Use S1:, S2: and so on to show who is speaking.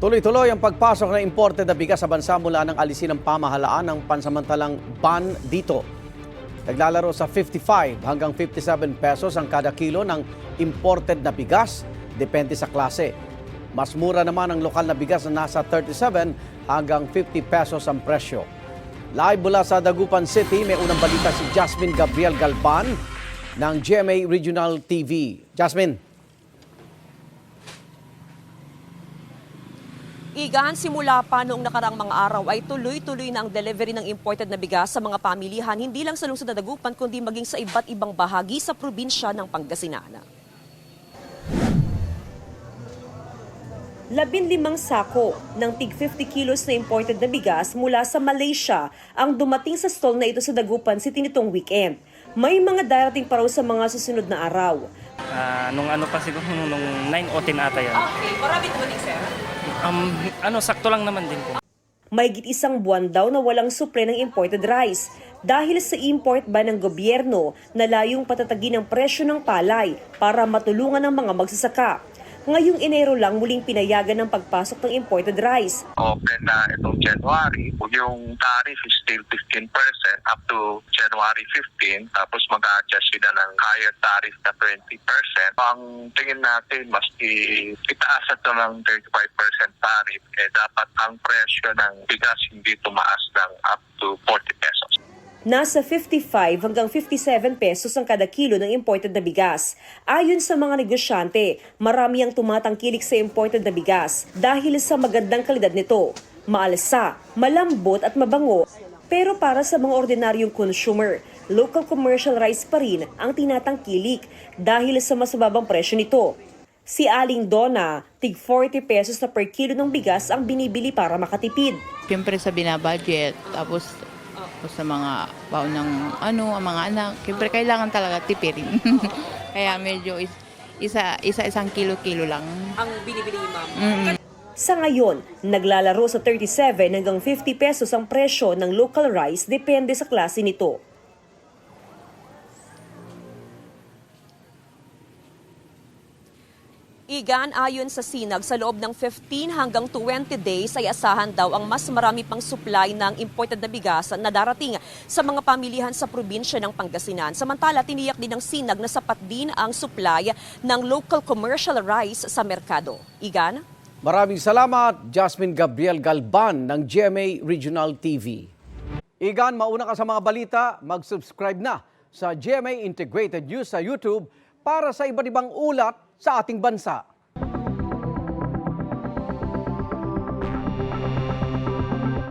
S1: Tuloy-tuloy ang pagpasok ng imported na bigas sa bansa mula ng alisin ng pamahalaan ng pansamantalang ban dito. Naglalaro sa 55 hanggang 57 pesos ang kada kilo ng imported na bigas, depende sa klase. Mas mura naman ang lokal na bigas na nasa 37 hanggang 50 pesos ang presyo. Live mula sa Dagupan City, may unang balita si Jasmine Gabriel Galban ng GMA Regional TV. Jasmine.
S2: Igan, simula pa noong nakaraang mga araw ay tuloy-tuloy na ang delivery ng imported na bigas sa mga pamilihan, hindi lang sa lungsod na Dagupan kundi maging sa iba't ibang bahagi sa probinsya ng Pangasinan. 15 sako ng tig 50 kilos na imported na bigas mula sa Malaysia ang dumating sa stall na ito sa Dagupan City nitong weekend. May mga darating pa raw sa mga susunod na araw.
S3: Nung ano pa siguro, nung 9 o 10 ata yan.
S2: Okay, marami dumating, sir?
S3: Sakto lang naman din po.
S2: Mahigit isang buwan daw na walang suple ng imported rice dahil sa import ban ng gobyerno na layong patatagin ang presyo ng palay para matulungan ang mga magsasaka. Ngayong Enero lang muling pinayagan ng pagpasok ng imported rice.
S4: Open na itong January, yung tariff is still 15% up to January 15, tapos mag-adjust sila ng higher tariff na 20%. Ang tingin natin, mas itaas ito ng 35% tariff, dapat ang presyo ng bigas hindi tumaas ng up to 40 pesos.
S2: Nasa 55 hanggang 57 pesos ang kada kilo ng imported na bigas. Ayon sa mga negosyante, marami ang tumatangkilik sa imported na bigas dahil sa magandang kalidad nito. Maalsa, malambot at mabango, pero para sa mga ordinaryong consumer, local commercial rice pa rin ang tinatangkilik dahil sa mas mababang presyo nito. Si Aling Donna, tig 40 pesos na per kilo ng bigas ang binibili para makatipid.
S5: Siyempre sa binabudget, tapos sa mga baon ng ang mga anak, siyempre kailangan talaga tipirin. Kaya medyo isang kilo-kilo lang.
S2: Ang binibili ni ma'am. Sa ngayon, naglalaro sa 37 hanggang 50 pesos ang presyo ng local rice depende sa klase nito. Igan, ayon sa Sinag, sa loob ng 15 hanggang 20 days ay asahan daw ang mas marami pang supply ng imported na bigas na darating sa mga pamilihan sa probinsya ng Pangasinan. Samantala, tiniyak din ng Sinag na sapat din ang supply ng local commercial rice sa merkado. Igan?
S1: Maraming salamat, Jasmine Gabriel Galban ng GMA Regional TV. Igan, mauna ka sa mga balita, mag-subscribe na sa GMA Integrated News sa YouTube para sa iba't ibang ulat sa ating bansa.